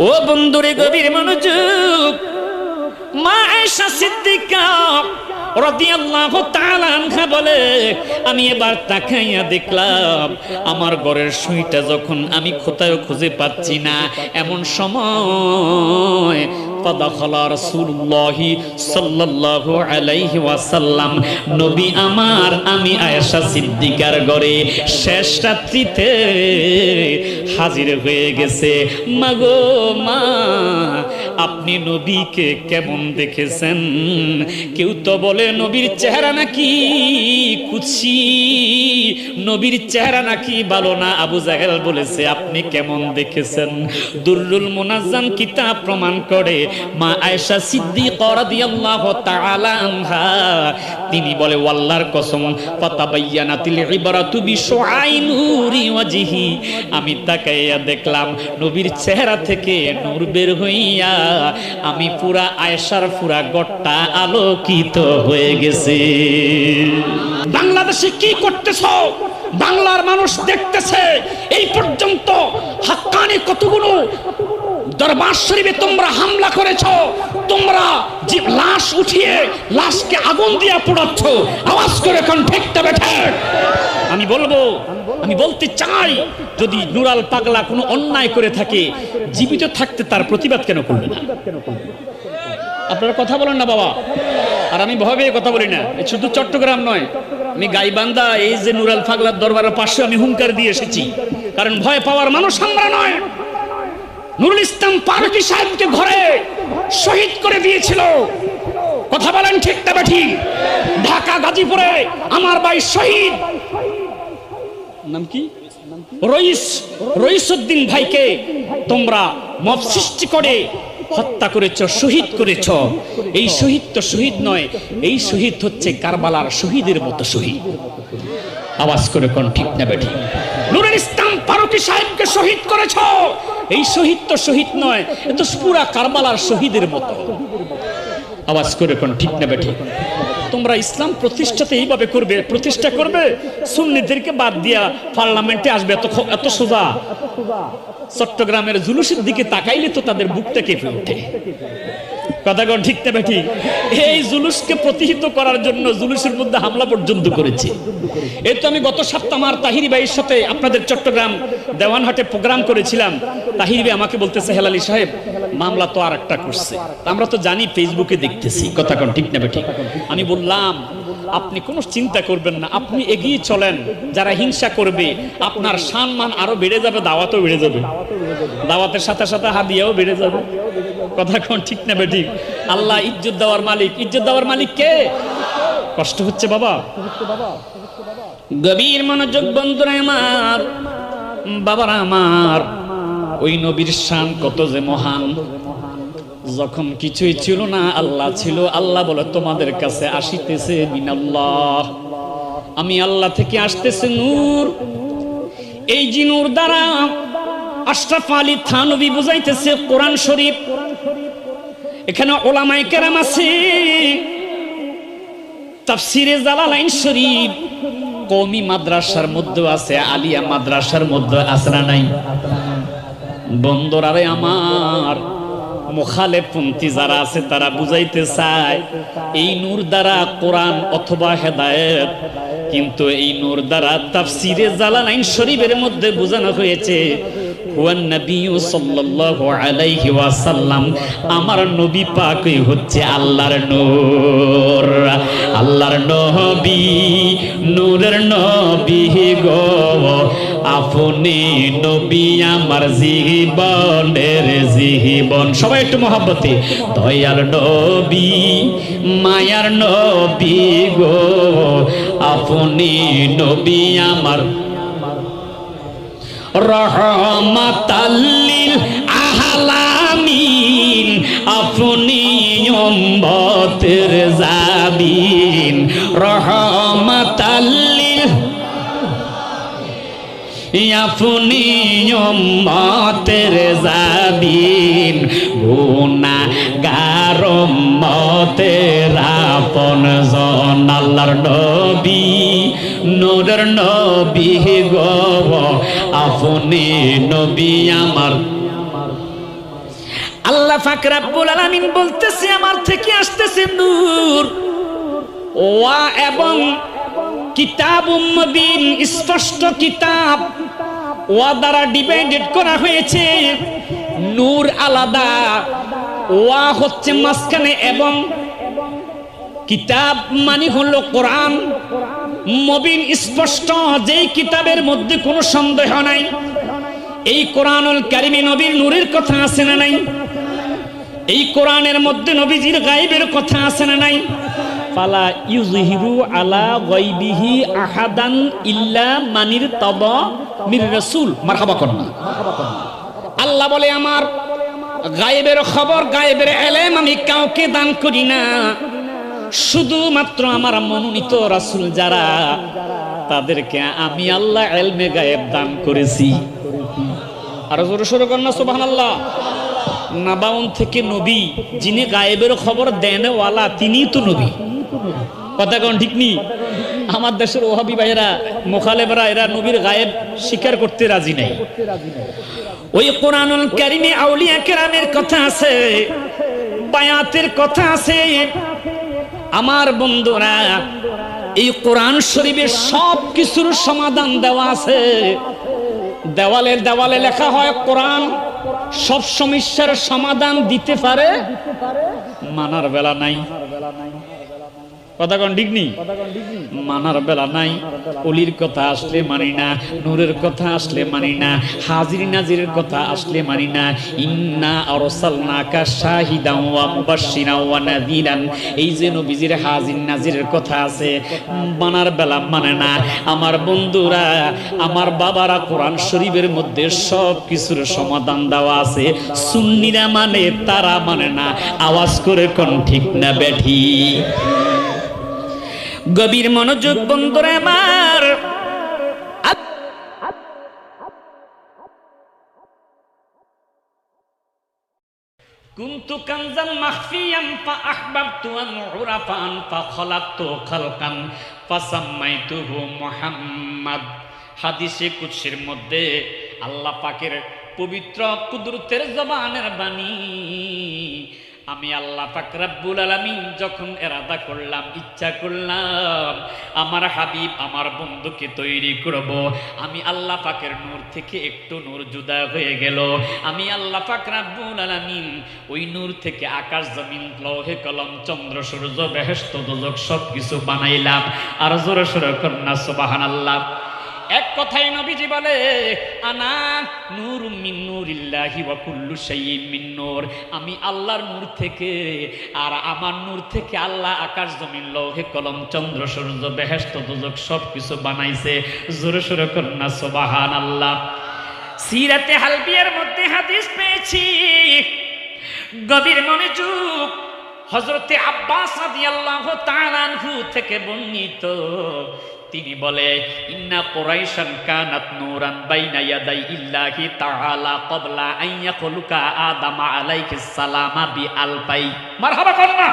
ও বন্ধুরে গভীর মনোযোগ, মা আয়েশা সিদ্দিকা রাদিয়াল্লাহু তাআলা আনহা বলে, আমি এবার তাকাইয়া দেখলাম আমার ঘরের সুইটা যখন আমি কোথাও খুঁজে পাচ্ছি না, এমন সময় ফাদাখালা রাসূলুল্লাহি সাল্লাল্লাহু আলাইহি ওয়াসাল্লাম, নবী আমার আমি আয়েশা সিদ্দিকার ঘরে শেষ রাত্রিতে হাজির হয়ে গেছে। মাগো মা, আপনি নবীকে কেমন দেখেছেন? কেউ তো বলে নবীর চেহারা নাকি কুৎসি, নবীর চেহারা নাকি ভালো না। আবু জাহেল বলেছে আপনি কেমন দেখেছেন? দুররুল মুনাজ্জাম কিতাব প্রমাণ করে মা আয়েশা সিদ্দিকা রাদিয়াল্লাহু তাআলা আনহা তিনি বলে, আল্লাহর কসম, ফাতাবায়ানাতিল ইবরাতু বিশুআইনুরি ওয়াজহি, আমি তাকাইয়া দেখলাম নবীর চেহারা থেকে নূর বের হইয়া আমি পুরা আয়েশার পুরা গট্টা আলোকিত হয়ে গেছে। বাংলাদেশে কি করতেছ? বাংলার মানুষ দেখতেছে। এই পর্যন্ত হাক্কানি কতগুলো দরবার শরীফে তোমরা হামলা করেছ, তোমরা যে লাশ উঠিয়ে লাশকে আগুন দিয়ে পোড়াচ্ছ, আওয়াজ করে এখন ঠিকটা বেঠে। আমি বলতে চাই, যদি নুরাল পাগলা কোনো অন্যায় করে থাকে, জীবিত থাকতে তার প্রতিবাদ কেন করবে না? আপনারা কথা বলেন না বাবা। আর আমি ভয়ে কথা বলি না, শুধু চট্টগ্রাম নয়, আমি গাইবান্ধা এই যে নুরাল পাগলার দরবারের পাশে আমি হুঙ্কার দিয়ে এসেছি, কারণ ভয় পাওয়ার মানুষ আমরা নয়। নুরুল ইসলাম ফারুকী সাহেবকে ঘরে শহীদ করে দিয়েছিল, কথা বলেন ঠিক না বেঠিক? ঢাকা গাজীপুরে আমার ভাই শহীদ, নাম কি, রইসউদ্দিন ভাইকে তোমরা মব সৃষ্টি করে হত্যা করেছ, শহীদ করেছ। এই শহীদ তো শহীদ নয়, এই শহীদ হচ্ছে কারবালার শহীদের মতো শহীদ। আওয়াজ করে কোন ঠিক না বেঠিক? নুরুল ইসলাম ফারুকী সাহেবকে শহীদ করেছ, এই শহীদ তো শহীদ নয়, এ তো পুরা কারবালার শহীদের মতো। আওয়াজ করে কোন ঠিক না বেঠিক? তোমরা ইসলাম প্রতিষ্ঠাতে এইভাবে করবে, প্রতিষ্ঠা করবে, সুন্নিদেরকে বাদ দিয়া পার্লামেন্টে আসবে, এত সোজা? চট্টগ্রামের জুলুসের দিকে তাকাইলে তো তাদের বুকটা কেঁপে ওঠে। কথা কোন ঠিক না বেঠিক? এই জুলুসকে প্রতিহিত করার জন্য জুলুসের মধ্যে হামলা পর্যন্ত করেছে। এই তো আমি গত সপ্তাহ আমার তাহিরি ভাইয়ের সাথে আপনাদের চট্টগ্রাম দেওয়ানহাটে প্রোগ্রাম করেছিলাম। তাহিরি ভাই আমাকে বলতেছে, হেলালি সাহেব মামলা তো আর একটা করছে, আমরা তো জানি, ফেসবুকে দেখতেছি। কথা কোন ঠিক না বেঠিক? আমি বললাম আপনি কোনো চিন্তা করবেন না, আপনি এগিয়ে চলেন। যারা হিংসা করবে আপনার সম্মান আরো বেড়ে যাবে, দাওয়াতও বেড়ে যাবে, দাওয়াতের সাথে সাথে হাদিয়াও বেড়ে যাবে। কথা কোন ঠিক না বেঠিক? আল্লাহ ইজ্জত দেওয়ার মালিক। ইজ্জত দেওয়ার মালিক কে? কষ্ট হচ্ছে বাবা? গভীর মনোযোগ বন্ধুরা আমার, বাবারা আমার, ওই নবীর শান কত যে মহান। যখন কিছুই ছিল না আল্লাহ ছিল। আল্লাহ বলে তোমাদের কাছে আসিতেছে মিনাল্লাহ, আমি আল্লাহ থেকে আসতেছে নূর। এই যে নূর দ্বারা আশরাফ আলী থানভী বুঝাইতেছে কোরআন শরীফ। এখানে ওলামায়ে কেরাম আছে, তাফসিরে জালালাইন শরীফ কওমি মাদ্রাসার মধ্যে আছে, আলিয়া মাদ্রাসার মধ্যে আছে না নাই? বন্ধুরারে আমার, মুখালেফপন্থী যারা আছে তারা বুঝাইতে চায় এই নূর দ্বারা কোরআন অথবা হেদায়েত, কিন্তু এই নূর দ্বারা তাফসিরে জালালাইন শরীফের মধ্যে বোঝানো হয়েছে ওয়ান নবী সাল্লাল্লাহু আলাইহি ওয়াসাল্লাম, আমার নবী পাকই হচ্ছে আল্লাহর নূর। আল্লাহর নবী নূরের নবী গো, আপনি নবী আমার জীবনের জীবন। সবাই একটু মহব্বতে, দয়ার নবী মায়ার নবী গো, আপনি নবী আমার রহমাতাল লিল আলামিন, আপনি উম্মতের জাবিন। রহমাতাল লিল, আপনি উম্মতের জাবিন, গুনাহগার উম্মতের আপনজন। আল্লাহর নবী নূরের নবী গো, আপনি নবী আমার আল্লাহ পাক রব্বুল আলামিন বলতেছে আমার থেকে আসতেছে নূর ওয়া এবং কিতাবুম মুবিন স্পষ্ট কিতাব ওয়া দ্বারা ডিভাইডেড করা হয়েছে নূর আলাদা ওয়া হচ্ছে মাঝখানে এবং কিতাব মানে হলো কোরআন মুবিন স্পষ্ট যেই কিতাবের মধ্যে কোনো সন্দেহ নাই এই কোরআনুল কারীমে নবীর নূরের কথা আছে না নাই এই কোরআনের মধ্যে নবীজির গায়েবের কথা আছে না নাই ফালা ইউযহিরু আলা গায়বিহি আহাদান ইল্লা মানির তাবা মির রাসূল মারহাবা করুন আল্লাহ বলে আমার গায়েবের খবর গায়েবের ইলম আমি কাউকে দান করি না শুধুমাত্র আমার মনোনীত রাসূল যারা তাদেরকে আমি আল্লাহ ইলমে গায়েব দান করেছি আর জোরে সোরে কন্না সুবহানাল্লাহ নাবাউন থেকে নবী যিনি গায়েবের খবর দেন ওয়ালা তিনিই তো নবী কথা কোন ঠিক নি আমার দেশের ওহাবি ভাইরা মুখালেবরা এরা নবীর গায়েব স্বীকার করতে রাজি নাই ওই কোরআনুল কারীমে আউলিয়া কেরামের কথা আছে বায়াতের কথা আছে আমার বন্ধুরা এই কোরআন শরীফের সব কিছুর সমাধান দেওয়া আছে দেওয়ালের দেওয়ালে লেখা হয় কোরআন সব সমস্যার সমাধান দিতে পারে মানার বেলা নাই কথা কোন ঠিক নি মানার বেলা নাই ওলির কথা আসলে মানি না নূরের কথা আসলে মানি না হাজির নাজিরের কথা আসলে মানি না ইন্না আরসালনাকা শাহিদান ওয়া মুবাশশিরান ওয়া নাযীরান এই যে নবীজির হাজির নাজিরের কথা আছে মানার বেলা মানে না আমার বন্ধুরা আমার বাবারা কোরআন শরীফের মধ্যে সব কিছুর সমাধান দেওয়া আছে সুন্নিরা মানে তারা মানে না আওয়াজ করে কোন ঠিক না বেঠি গভীর মনোযোগ বন্ধুরা আমার কুনতু কানজাম মাখফিয়ান ফাআহবাবতু আন উরাফান ফাখলাকতু খালকান ফাসাম্মাইতুহু মুহাম্মদ হাদিসে কুদসির মধ্যে আল্লাহ পাকের পবিত্র কুদরতের জবানের বাণী আমি আল্লাহ পাক রব্বুল আলামিন যখন ইরাদা করলাম ইচ্ছা করলাম আমার হাবিব আমার বন্ধুকে তৈরি করব আমি আল্লাহ পাকের নূর থেকে একটু নূর জুদা হয়ে গেল আমি আল্লাহ পাক রব্বুল আলামিন ওই নূর থেকে আকাশ জমিন লৌহে কলম চন্দ্র সূর্য বেহেশত দোজখ সব কিছু বানাইলাম আর জোরে সোরে কন্না সুবহানাল্লাহ এক কথাই নবীজি বলে আনা নূরুম মিন নূরিল্লাহি ওয়া কুল্লু শাইইন মিন নূর আমি আল্লাহর নূর থেকে আর আমার নূর থেকে আল্লাহ আকাশ জমিন লৌহে কলম চন্দ্র সূর্য বেহেশত দোজখ সব কিছু বানাইছে জোরে সোরে কন্না সুবহানাল্লাহ সিরাতে হালবিয়ার মধ্যে হাদিস পেয়েছি গভীর মনোযোগ হযরতে আব্বাস রাদিয়াল্লাহু তাআলা আনহু থেকে বর্ণিত তিনি বলে ইন্না কুরাইশান কানাত নূরান বাইনা ইয়াদাই ইল্লাহি তাআলা ক্বাবলা আন ইয়াখলুকা আদাম আলাইহিস সালাম বি আলফাই মারহাবা করনা।